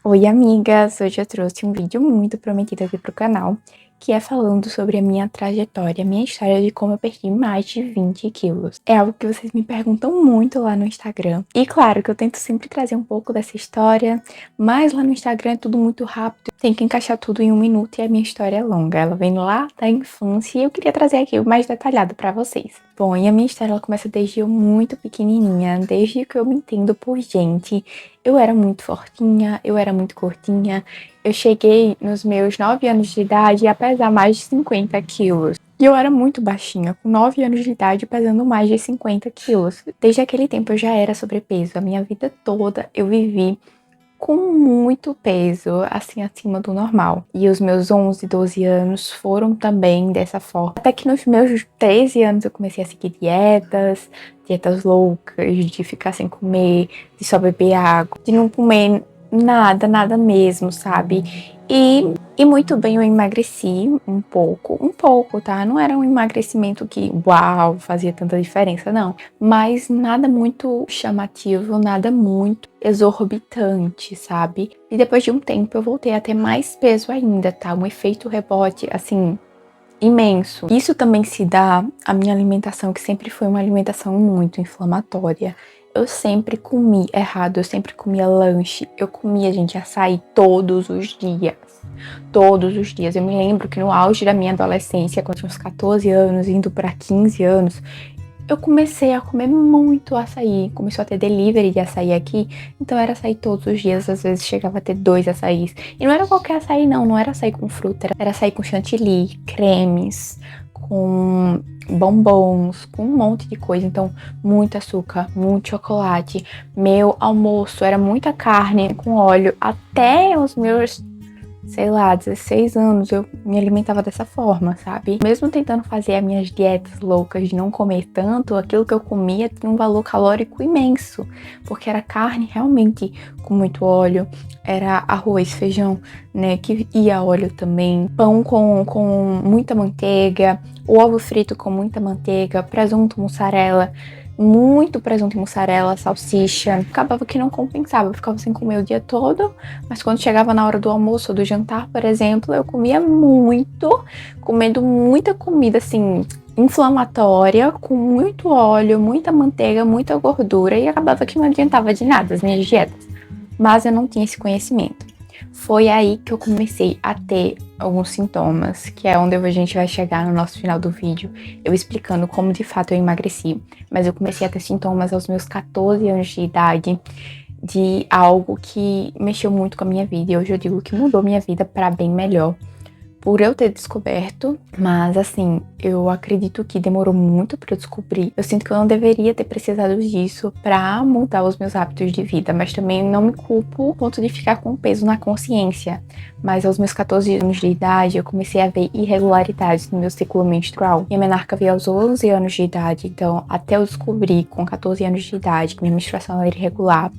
Oi, amigas! Hoje eu trouxe um vídeo muito prometido aqui pro canal, que é falando sobre a minha trajetória, a minha história de como eu perdi mais de 20 quilos. É algo que vocês me perguntam muito lá no Instagram. E claro que eu tento sempre trazer um pouco dessa história, mas lá no Instagram é tudo muito rápido, tem que encaixar tudo em 1 minuto e a minha história é longa. Ela vem lá da infância e eu queria trazer aqui o mais detalhado pra vocês. Bom, e a minha história ela começa desde eu muito pequenininha, desde que eu me entendo por gente. Eu era muito fortinha, eu era muito gordinha. Eu cheguei nos meus 9 anos de idade a pesar mais de 50 quilos. E eu era muito baixinha, com 9 anos de idade pesando mais de 50 quilos. Desde aquele tempo eu já era sobrepeso. A minha vida toda eu vivi com muito peso, assim, acima do normal. E os meus 11, 12 anos foram também dessa forma. Até que nos meus 13 anos eu comecei a seguir dietas loucas, de ficar sem comer, de só beber água, de não comer nada mesmo, sabe? E muito bem eu emagreci um pouco, tá? Não era um emagrecimento que, uau, fazia tanta diferença, não. Mas nada muito chamativo, nada muito exorbitante, sabe? E depois de um tempo eu voltei a ter mais peso ainda, tá? Um efeito rebote, assim, imenso. Isso também se dá à minha alimentação, que sempre foi uma alimentação muito inflamatória. Eu sempre comi errado, eu sempre comia lanche, eu comia, gente, açaí todos os dias. Todos os dias. Eu me lembro que no auge da minha adolescência, quando eu tinha uns 14 anos, indo para 15 anos, eu comecei a comer muito açaí. Começou a ter delivery de açaí aqui, então era açaí todos os dias. Às vezes chegava a ter 2 açaís. E não era qualquer açaí, não era açaí com fruta, era açaí com chantilly, cremes, com bombons, com um monte de coisa. Então, muito açúcar, muito chocolate. Meu almoço era muita carne com óleo. Até os meus, sei lá, 16 anos eu me alimentava dessa forma, sabe? Mesmo tentando fazer as minhas dietas loucas de não comer tanto, aquilo que eu comia tinha um valor calórico imenso, porque era carne realmente com muito óleo, era arroz, feijão, né, que ia óleo também, pão com muita manteiga, o ovo frito com muita manteiga, presunto, mussarela, muito presunto e mussarela, salsicha. Acabava que não compensava, eu ficava sem comer o dia todo, mas quando chegava na hora do almoço ou do jantar, por exemplo, eu comia muito, comendo muita comida assim inflamatória, com muito óleo, muita manteiga, muita gordura, e acabava que não adiantava de nada as minhas dietas. Mas eu não tinha esse conhecimento. Foi aí que eu comecei a ter alguns sintomas, que é onde a gente vai chegar no nosso final do vídeo, eu explicando como de fato eu emagreci. Mas eu comecei a ter sintomas aos meus 14 anos de idade, de algo que mexeu muito com a minha vida, e hoje eu digo que mudou minha vida para bem melhor, por eu ter descoberto. Mas assim, eu acredito que demorou muito para eu descobrir. Eu sinto que eu não deveria ter precisado disso para mudar os meus hábitos de vida, mas também não me culpo ao ponto de ficar com peso na consciência. Mas aos meus 14 anos de idade, eu comecei a ver irregularidades no meu ciclo menstrual. Minha menarca veio aos 11 anos de idade, então até eu descobrir com 14 anos de idade que minha menstruação era irregular,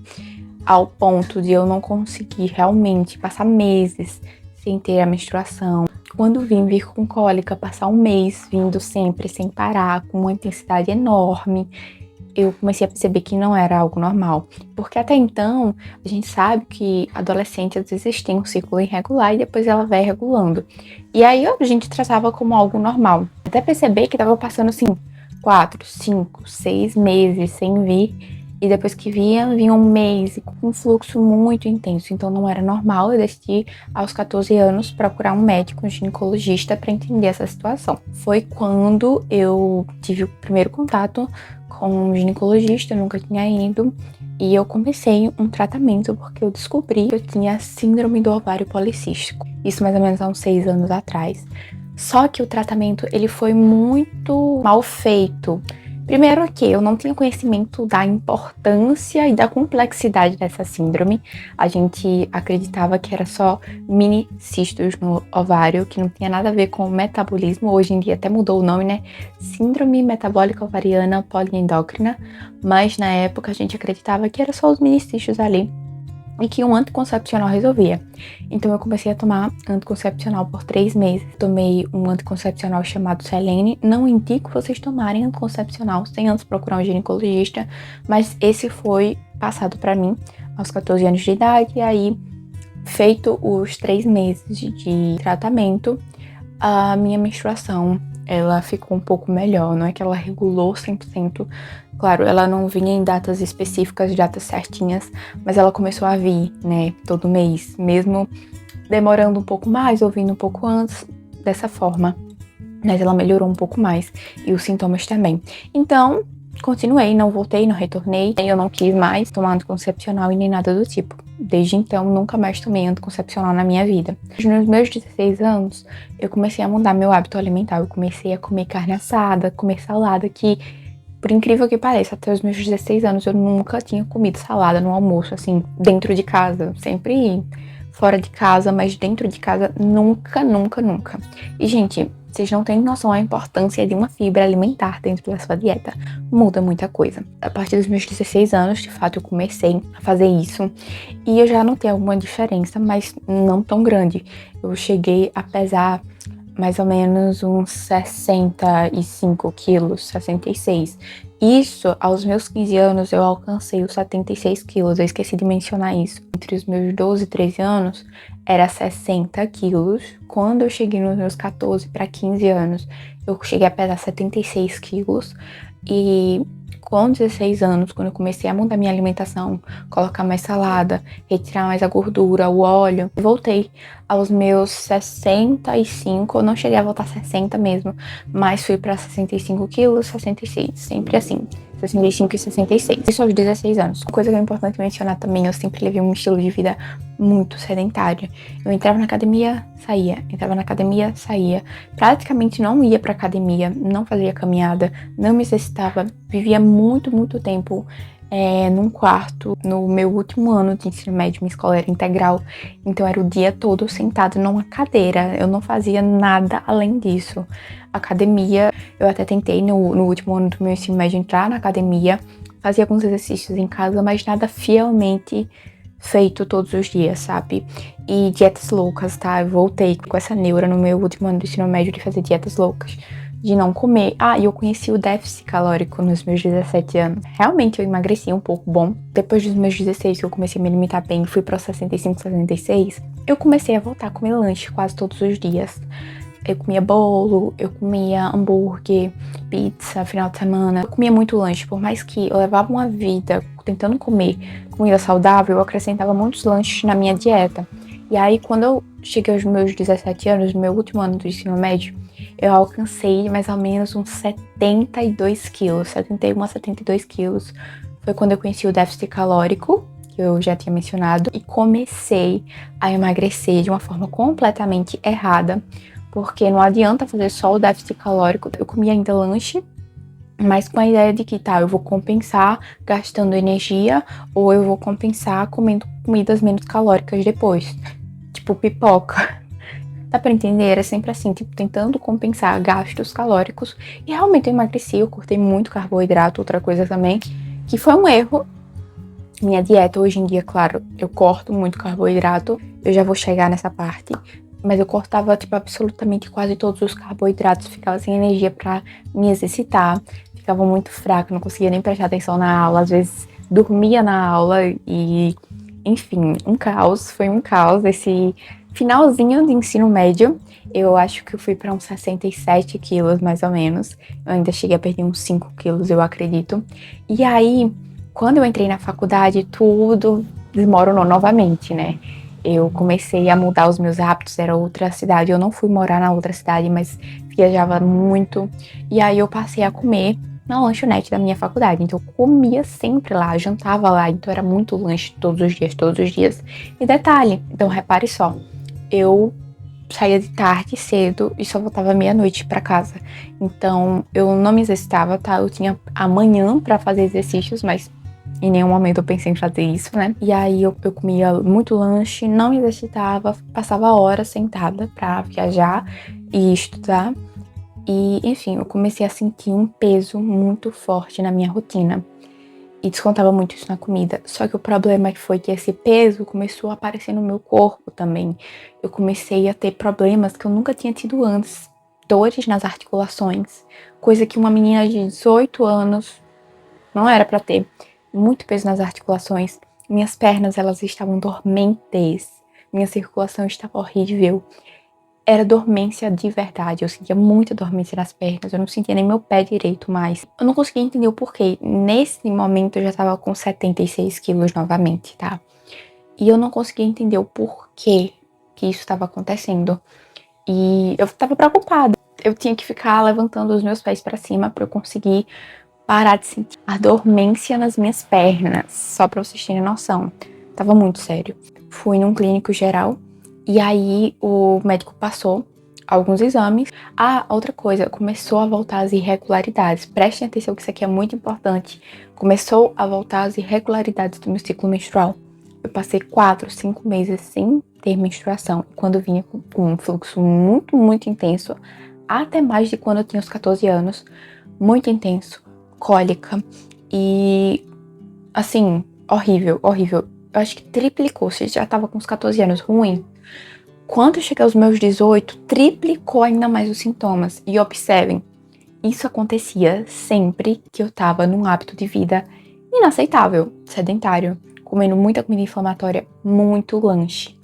ao ponto de eu não conseguir realmente passar meses sem ter a menstruação. Quando vir com cólica, passar um mês vindo sempre, sem parar, com uma intensidade enorme, eu comecei a perceber que não era algo normal. Porque até então, a gente sabe que adolescente às vezes tem um ciclo irregular e depois ela vai regulando. E aí a gente tratava como algo normal. Até perceber que tava passando assim 4, 5, 6 meses sem vir. E depois que vinha um mês com um fluxo muito intenso. Então não era normal. Eu decidi, aos 14 anos, procurar um médico, um ginecologista, para entender essa situação. Foi quando eu tive o primeiro contato com um ginecologista, eu nunca tinha ido. E eu comecei um tratamento porque eu descobri que eu tinha síndrome do ovário policístico. Isso mais ou menos há uns 6 anos atrás. Só que o tratamento, ele foi muito mal feito. Primeiro que eu não tinha conhecimento da importância e da complexidade dessa síndrome. A gente acreditava que era só mini cistos no ovário, que não tinha nada a ver com o metabolismo. Hoje em dia até mudou o nome, né? Síndrome metabólica ovariana poliendócrina. Mas na época a gente acreditava que era só os mini cistos ali e que um anticoncepcional resolvia. Então eu comecei a tomar anticoncepcional por 3 meses. Tomei um anticoncepcional chamado Selene. Não indico vocês tomarem anticoncepcional sem antes procurar um ginecologista, mas esse foi passado pra mim aos 14 anos de idade, e aí Feito os 3 meses de tratamento, a minha menstruação, ela ficou um pouco melhor. Não é que ela regulou 100%. Claro, ela não vinha em datas específicas, datas certinhas, mas ela começou a vir, né, todo mês, mesmo demorando um pouco mais, ou vindo um pouco antes, dessa forma. Mas ela melhorou um pouco mais, e os sintomas também. Então, continuei, não voltei, não retornei, eu não quis mais tomar anticoncepcional e nem nada do tipo. Desde então, nunca mais tomei anticoncepcional na minha vida. Nos meus 16 anos, eu comecei a mudar meu hábito alimentar. Eu comecei a comer carne assada, comer salada, que, por incrível que pareça, até os meus 16 anos eu nunca tinha comido salada no almoço, assim, dentro de casa. Sempre fora de casa, mas dentro de casa, nunca, nunca, nunca. E, gente, vocês não têm noção da importância de uma fibra alimentar dentro da sua dieta. Muda muita coisa. A partir dos meus 16 anos, de fato, eu comecei a fazer isso. E eu já notei alguma diferença, mas não tão grande. Eu cheguei a pesar mais ou menos uns 65 quilos, 66. Isso, aos meus 15 anos, eu alcancei os 76 quilos. Eu esqueci de mencionar isso. Entre os meus 12 e 13 anos, era 60 quilos. Quando eu cheguei nos meus 14 para 15 anos, eu cheguei a pesar 76 quilos. E com 16 anos, quando eu comecei a mudar minha alimentação, colocar mais salada, retirar mais a gordura, o óleo, voltei aos meus 65, eu não cheguei a voltar 60 mesmo, mas fui para 65 quilos, 66, sempre assim, 65 e 66. Isso aos 16 anos. Uma coisa que é importante mencionar também, eu sempre levei um estilo de vida muito sedentário. Eu entrava na academia, saía, entrava na academia, saía. Praticamente não ia pra academia, não fazia caminhada, não me exercitava, vivia muito, muito tempo num quarto. No meu último ano de ensino médio, minha escola era integral, então era o dia todo sentado numa cadeira, eu não fazia nada além disso. Academia, eu até tentei no último ano do meu ensino médio entrar na academia, fazia alguns exercícios em casa, mas nada fielmente feito todos os dias, sabe? E dietas loucas, tá? Eu voltei com essa neura no meu último ano do ensino médio de fazer dietas loucas, de não comer. E eu conheci o déficit calórico nos meus 17 anos. Realmente eu emagreci um pouco bom. Depois dos meus 16, que eu comecei a me alimentar bem, fui para 65, 66, eu comecei a voltar a comer lanche quase todos os dias. Eu comia bolo, eu comia hambúrguer, pizza, final de semana. Eu comia muito lanche, por mais que eu levava uma vida tentando comer comida saudável, eu acrescentava muitos lanches na minha dieta. E aí, quando eu cheguei aos meus 17 anos, no meu último ano do ensino médio, eu alcancei mais ou menos uns 72 quilos, 71 a 72 quilos. Foi quando eu conheci o déficit calórico, que eu já tinha mencionado, e comecei a emagrecer de uma forma completamente errada, porque não adianta fazer só o déficit calórico. Eu comia ainda lanche, mas com a ideia de que, eu vou compensar gastando energia, ou eu vou compensar comendo comidas menos calóricas depois, tipo pipoca. Dá pra entender? Era sempre assim, tentando compensar gastos calóricos. E realmente eu emagreci, eu cortei muito carboidrato, outra coisa também, que foi um erro. Minha dieta hoje em dia, claro, eu corto muito carboidrato, eu já vou chegar nessa parte, mas eu cortava, absolutamente quase todos os carboidratos, ficava sem energia pra me exercitar, ficava muito fraca, não conseguia nem prestar atenção na aula, às vezes dormia na aula e, enfim, foi um caos esse finalzinho de ensino médio. Eu acho que eu fui pra uns 67 quilos, mais ou menos, eu ainda cheguei a perder uns 5 quilos, eu acredito, e aí, quando eu entrei na faculdade, tudo desmoronou novamente, né? Eu comecei a mudar os meus hábitos, era outra cidade. Eu não fui morar na outra cidade, mas viajava muito. E aí eu passei a comer na lanchonete da minha faculdade. Então eu comia sempre lá, jantava lá. Então era muito lanche todos os dias, todos os dias. E detalhe, então repare só, eu saía de tarde cedo e só voltava meia-noite pra casa. Então eu não me exercitava, tá? Eu tinha amanhã pra fazer exercícios, mas em nenhum momento eu pensei em fazer isso, né? E aí eu comia muito lanche, não me exercitava, passava horas sentada pra viajar e estudar. E, enfim, eu comecei a sentir um peso muito forte na minha rotina. E descontava muito isso na comida. Só que o problema foi que esse peso começou a aparecer no meu corpo também. Eu comecei a ter problemas que eu nunca tinha tido antes. Dores nas articulações. Coisa que uma menina de 18 anos não era pra ter. Muito peso nas articulações. Minhas pernas, elas estavam dormentes. minha circulação estava horrível. Era dormência de verdade, eu sentia muita dormência nas pernas, eu não sentia nem meu pé direito mais. Eu não conseguia entender o porquê. Nesse momento eu já tava com 76 quilos novamente, tá? E eu não conseguia entender o porquê que isso estava acontecendo. E eu tava preocupada. Eu tinha que ficar levantando os meus pés pra cima pra eu conseguir parar de sentir a dormência nas minhas pernas. Só pra vocês terem noção. Tava muito sério. Fui num clínico geral e aí o médico passou alguns exames. Ah, outra coisa, começou a voltar as irregularidades. Prestem atenção que isso aqui é muito importante. Começou a voltar as irregularidades do meu ciclo menstrual. Eu passei 4, 5 meses sem ter menstruação. Quando vinha com um fluxo muito, muito intenso, até mais de quando eu tinha os 14 anos, muito intenso, cólica e, assim, horrível, horrível. Eu acho que triplicou, se já tava com os 14 anos ruim. Quando eu cheguei aos meus 18, triplicou ainda mais os sintomas. E observem, isso acontecia sempre que eu tava num hábito de vida inaceitável, sedentário, comendo muita comida inflamatória, muito lanche.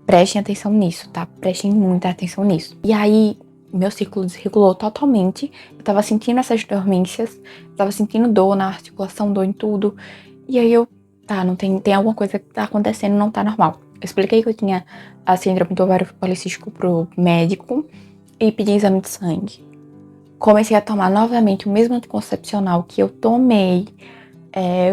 Prestem atenção nisso, tá? Prestem muita atenção nisso. E aí, meu ciclo desregulou totalmente. Eu tava sentindo essas dormências, tava sentindo dor na articulação, dor em tudo. E aí não tem alguma coisa que tá acontecendo, não tá normal. Eu expliquei que eu tinha a síndrome do ovário policístico pro médico e pedi exame de sangue. Comecei a tomar novamente o mesmo anticoncepcional que eu tomei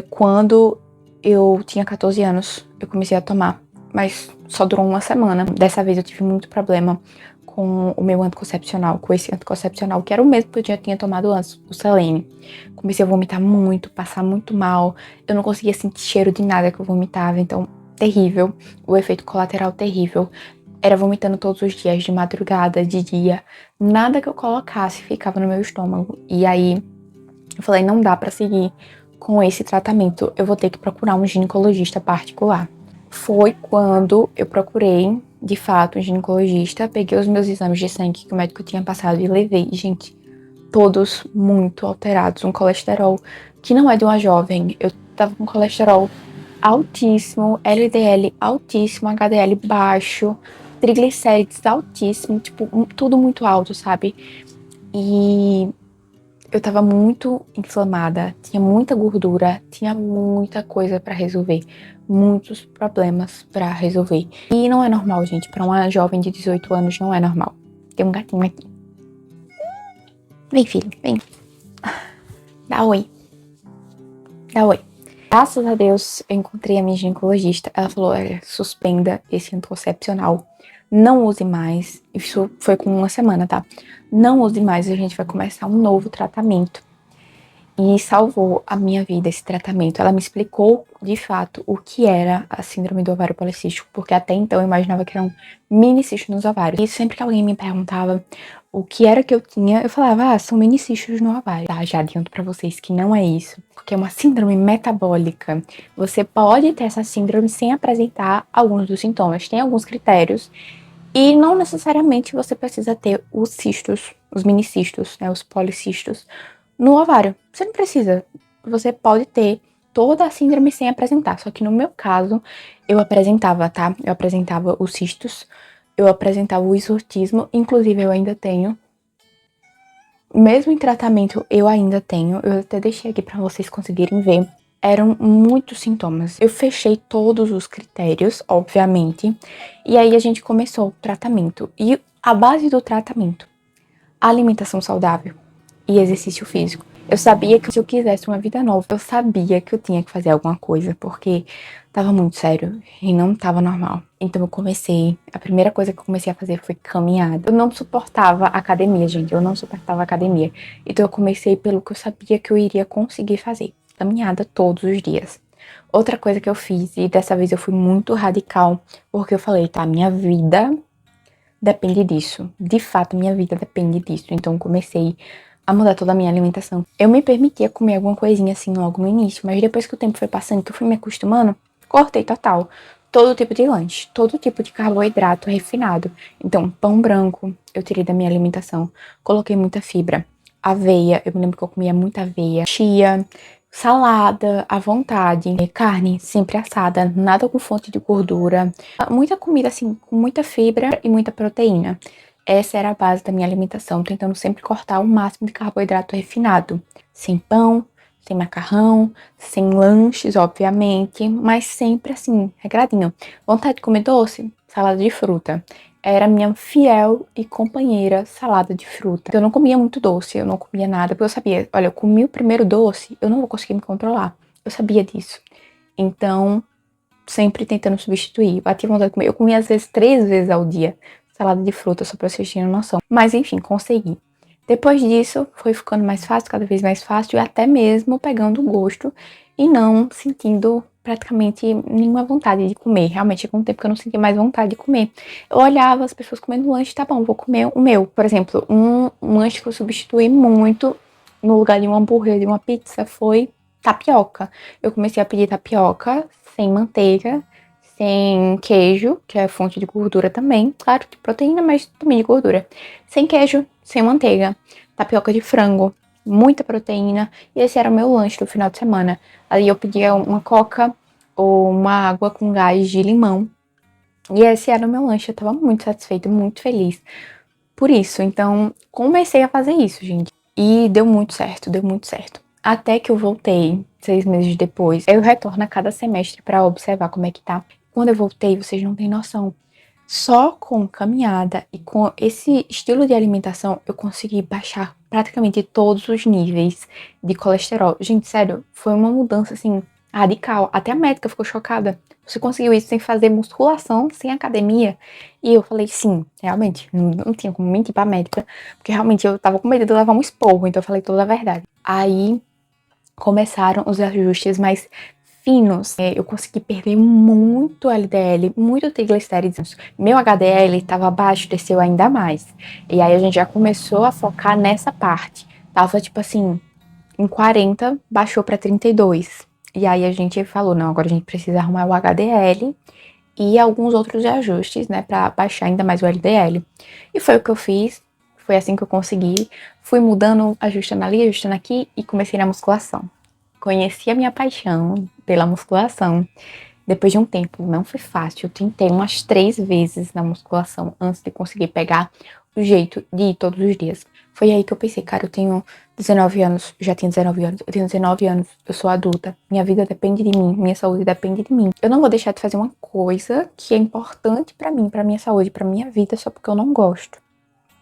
quando eu tinha 14 anos. Eu comecei a tomar, mas só durou uma semana. Dessa vez eu tive muito problema com o meu anticoncepcional, com esse anticoncepcional, que era o mesmo que eu já tinha tomado antes, o Selene. Comecei a vomitar muito, passar muito mal. Eu não conseguia sentir cheiro de nada que eu vomitava, então, terrível. O efeito colateral terrível. Era vomitando todos os dias, de madrugada, de dia. Nada que eu colocasse ficava no meu estômago. E aí, eu falei, não dá pra seguir com esse tratamento. Eu vou ter que procurar um ginecologista particular. Foi quando eu procurei, de fato, um ginecologista, peguei os meus exames de sangue que o médico tinha passado e levei. Gente, todos muito alterados. Um colesterol que não é de uma jovem. Eu tava com colesterol altíssimo, LDL altíssimo, HDL baixo, triglicérides altíssimo, tipo, tudo muito alto, sabe? E eu tava muito inflamada, tinha muita gordura, tinha muita coisa pra resolver, muitos problemas pra resolver. E não é normal, gente, pra uma jovem de 18 anos não é normal. Tem um gatinho aqui. Vem, filho, vem. Dá oi. Dá oi. Graças a Deus, eu encontrei a minha ginecologista. Ela falou, olha, suspenda esse anticoncepcional. Não use mais. Isso foi com uma semana, tá? Não use mais, a gente vai começar um novo tratamento. E salvou a minha vida esse tratamento. Ela me explicou, de fato, o que era a síndrome do ovário policístico, porque até então eu imaginava que era um mini cisto nos ovários. E sempre que alguém me perguntava o que era que eu tinha, eu falava, são mini cistos no ovário. Tá, já adianto pra vocês que não é isso, porque é uma síndrome metabólica. Você pode ter essa síndrome sem apresentar alguns dos sintomas. Tem alguns critérios e não necessariamente você precisa ter os cistos, os minicistos, né, os policistos no ovário. Você não precisa. Você pode ter toda a síndrome sem apresentar. Só que no meu caso, eu apresentava, tá? Eu apresentava os cistos, eu apresentava o hirsutismo, inclusive eu ainda tenho. Mesmo em tratamento, eu ainda tenho. Eu até deixei aqui pra vocês conseguirem ver. Eram muitos sintomas. Eu fechei todos os critérios, obviamente. E aí a gente começou o tratamento. E a base do tratamento, alimentação saudável e exercício físico. Eu sabia que se eu quisesse uma vida nova, eu sabia que eu tinha que fazer alguma coisa, porque tava muito sério e não tava normal. Então a primeira coisa que eu comecei a fazer foi caminhada. Eu não suportava academia, gente, eu não suportava academia. Então eu comecei pelo que eu sabia que eu iria conseguir fazer, caminhada todos os dias. Outra coisa que eu fiz, e dessa vez eu fui muito radical, porque eu falei, tá, minha vida depende disso. De fato, minha vida depende disso. Então eu comecei a mudar toda a minha alimentação. Eu me permitia comer alguma coisinha assim logo no início, mas depois que o tempo foi passando, que eu fui me acostumando, cortei total. Todo tipo de lanche, todo tipo de carboidrato refinado. Então, pão branco, eu tirei da minha alimentação. Coloquei muita fibra. Aveia, eu me lembro que eu comia muita aveia. Chia, salada à vontade, carne sempre assada, nada com fonte de gordura, muita comida assim, com muita fibra e muita proteína. Essa era a base da minha alimentação, tentando sempre cortar o máximo de carboidrato refinado, sem pão, sem macarrão, sem lanches, obviamente, mas sempre assim, regradinho. Vontade de comer doce? Salada de fruta. Era minha fiel e companheira salada de fruta. Eu não comia muito doce, eu não comia nada, porque eu sabia, olha, eu comi o primeiro doce, eu não vou conseguir me controlar. Eu sabia disso. Então, sempre tentando substituir. Batia vontade de comer. Eu comia às vezes 3 vezes ao dia salada de fruta, só pra vocês terem noção. Mas enfim, consegui. Depois disso, foi ficando mais fácil, cada vez mais fácil, e até mesmo pegando gosto e não sentindo praticamente nenhuma vontade de comer. Realmente, chegou um tempo que eu não sentia mais vontade de comer. Eu olhava as pessoas comendo lanche, tá bom, vou comer o meu. Por exemplo, um lanche que eu substituí muito no lugar de um hambúrguer, de uma pizza, foi tapioca. Eu comecei a pedir tapioca sem manteiga, sem queijo, que é fonte de gordura também. Claro, de proteína, mas também de gordura. Sem queijo, sem manteiga. Tapioca de frango, muita proteína. E esse era o meu lanche do final de semana. Aí eu pedia uma coca ou uma água com gás de limão. E esse era o meu lanche. Eu tava muito satisfeita, muito feliz por isso. Então, comecei a fazer isso, gente. E deu muito certo, deu muito certo. Até que eu voltei 6 meses depois. Eu retorno a cada semestre pra observar como é que tá. Quando eu voltei, vocês não têm noção. Só com caminhada e com esse estilo de alimentação, eu consegui baixar praticamente todos os níveis de colesterol. Gente, sério, foi uma mudança assim radical. Até a médica ficou chocada. Você conseguiu isso sem fazer musculação, sem academia? E eu falei, sim, realmente, não tinha como mentir pra médica, porque realmente eu tava com medo de levar um esporro, então eu falei toda a verdade. Aí começaram os ajustes mais finos. Eu consegui perder muito LDL, muito triglicéridos. Meu HDL estava baixo, desceu ainda mais. E aí a gente já começou a focar nessa parte. Tava tipo assim, em 40, baixou para 32. E aí a gente falou, não, agora a gente precisa arrumar o HDL e alguns outros ajustes, né, para baixar ainda mais o LDL. E foi o que eu fiz. Foi assim que eu consegui. Fui mudando, ajustando ali, ajustando aqui e comecei na musculação. Conheci a minha paixão pela musculação depois de um tempo. Não foi fácil. Eu tentei umas 3 vezes na musculação antes de conseguir pegar o jeito de ir todos os dias. Foi aí que eu pensei, cara, eu tenho 19 anos, já tenho 19 anos, eu tenho 19 anos, eu sou adulta, minha vida depende de mim, minha saúde depende de mim. Eu não vou deixar de fazer uma coisa que é importante pra mim, pra minha saúde, pra minha vida, só porque eu não gosto.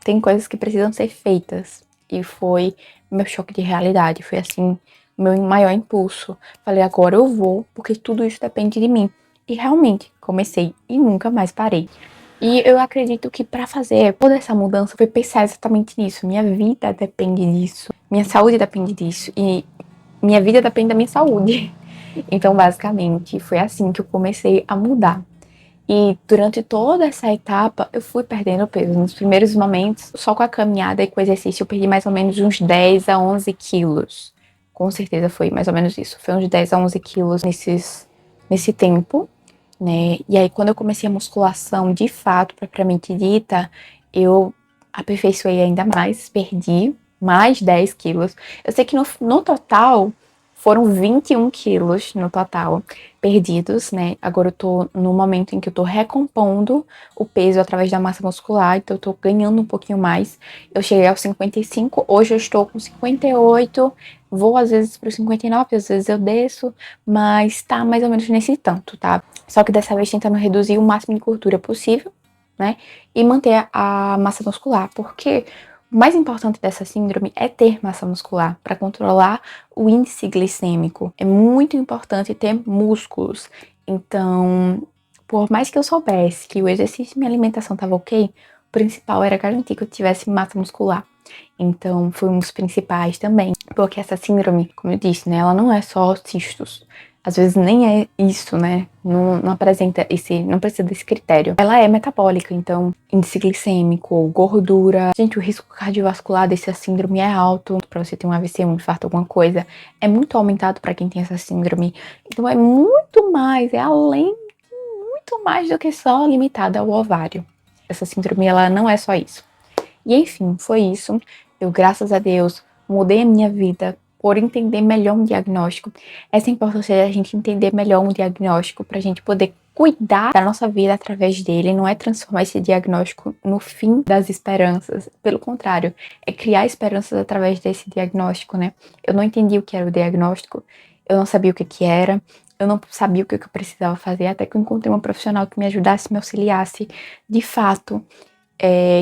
Tem coisas que precisam ser feitas. E foi meu choque de realidade. Foi assim, meu maior impulso. Falei, agora eu vou, porque tudo isso depende de mim. E realmente, comecei e nunca mais parei. E eu acredito que para fazer toda essa mudança foi pensar exatamente nisso. Minha vida depende disso. Minha saúde depende disso. E minha vida depende da minha saúde. Então, basicamente, foi assim que eu comecei a mudar. E durante toda essa etapa, eu fui perdendo peso. Nos primeiros momentos, só com a caminhada e com o exercício, eu perdi mais ou menos uns 10 a 11 quilos. Com certeza foi mais ou menos isso. Foi uns 10 a 11 quilos nesse tempo, né? E aí, quando eu comecei a musculação, de fato, propriamente dita, eu aperfeiçoei ainda mais, perdi mais 10 quilos. Eu sei que no total foram 21 quilos no total perdidos, né? Agora eu tô no momento em que eu tô recompondo o peso através da massa muscular, então eu tô ganhando um pouquinho mais. Eu cheguei aos 55, hoje eu estou com 58, vou às vezes pro 59, às vezes eu desço, mas tá mais ou menos nesse tanto, tá? Só que dessa vez tentando reduzir o máximo de gordura possível, né? E manter a massa muscular, porque o mais importante dessa síndrome é ter massa muscular para controlar o índice glicêmico. É muito importante ter músculos. Então, por mais que eu soubesse que o exercício e minha alimentação tava ok, o principal era garantir que eu tivesse massa muscular. Então, foi um dos principais também. Porque essa síndrome, como eu disse, né, ela não é só cistos. Às vezes nem é isso, né? Não apresenta não precisa desse critério. Ela é metabólica, então índice glicêmico, gordura. Gente, o risco cardiovascular dessa síndrome é alto. Pra você ter um AVC, um infarto, alguma coisa, é muito aumentado pra quem tem essa síndrome. Então é muito mais, é além de muito mais do que só limitada ao ovário. Essa síndrome, ela não é só isso. E enfim, foi isso. Eu, graças a Deus, mudei a minha vida por entender melhor um diagnóstico, essa importância da gente entender melhor um diagnóstico para a gente poder cuidar da nossa vida através dele, não é transformar esse diagnóstico no fim das esperanças, pelo contrário, é criar esperanças através desse diagnóstico, né? Eu não entendi o que era o diagnóstico, eu não sabia o que era, eu não sabia o que eu precisava fazer, até que eu encontrei uma profissional que me ajudasse, me auxiliasse, de fato,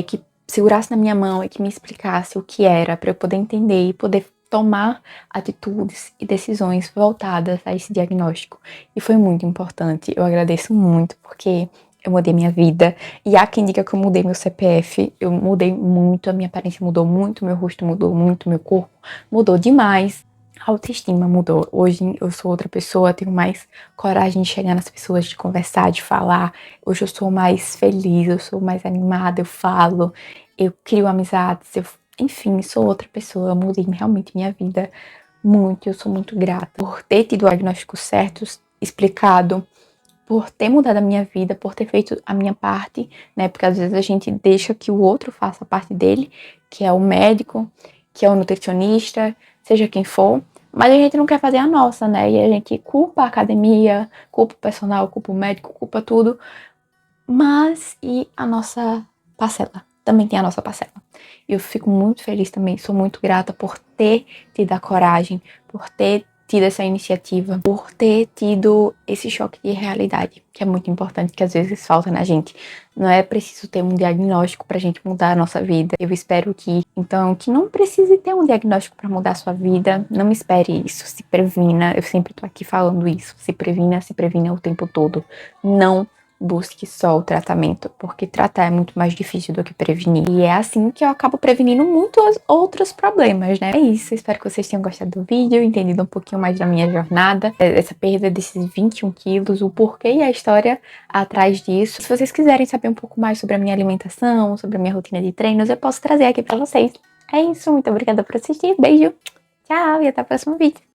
que segurasse na minha mão e que me explicasse o que era, para eu poder entender e poder tomar atitudes e decisões voltadas a esse diagnóstico. E foi muito importante. Eu agradeço muito, porque eu mudei minha vida. E há quem diga que eu mudei meu CPF. Eu mudei muito, a minha aparência mudou muito, meu rosto mudou muito, meu corpo mudou demais. A autoestima mudou. Hoje eu sou outra pessoa, tenho mais coragem de chegar nas pessoas, de conversar, de falar. Hoje eu sou mais feliz, eu sou mais animada, eu falo, eu crio amizades, enfim, sou outra pessoa. Eu mudei realmente minha vida muito. Eu sou muito grata por ter tido o diagnóstico certo, explicado, por ter mudado a minha vida, por ter feito a minha parte, né? Porque às vezes a gente deixa que o outro faça a parte dele, que é o médico, que é o nutricionista, seja quem for, mas a gente não quer fazer a nossa, né? E a gente culpa a academia, culpa o personal, culpa o médico, culpa tudo, mas e a nossa parcela? Também tem a nossa parcela. Eu fico muito feliz também, sou muito grata por ter tido a coragem, por ter tido essa iniciativa, por ter tido esse choque de realidade, que é muito importante, que às vezes falta na gente. Não é preciso ter um diagnóstico pra gente mudar a nossa vida. Eu espero que não precise ter um diagnóstico pra mudar a sua vida. Não espere isso, se previna. Eu sempre tô aqui falando isso. Se previna o tempo todo. Não busque só o tratamento, porque tratar é muito mais difícil do que prevenir. E é assim que eu acabo prevenindo muitos outros problemas, né? É isso, espero que vocês tenham gostado do vídeo, entendido um pouquinho mais da minha jornada, essa perda desses 21 quilos, o porquê e a história atrás disso. Se vocês quiserem saber um pouco mais sobre a minha alimentação, sobre a minha rotina de treinos, eu posso trazer aqui pra vocês. É isso, muito obrigada por assistir, beijo, tchau e até o próximo vídeo.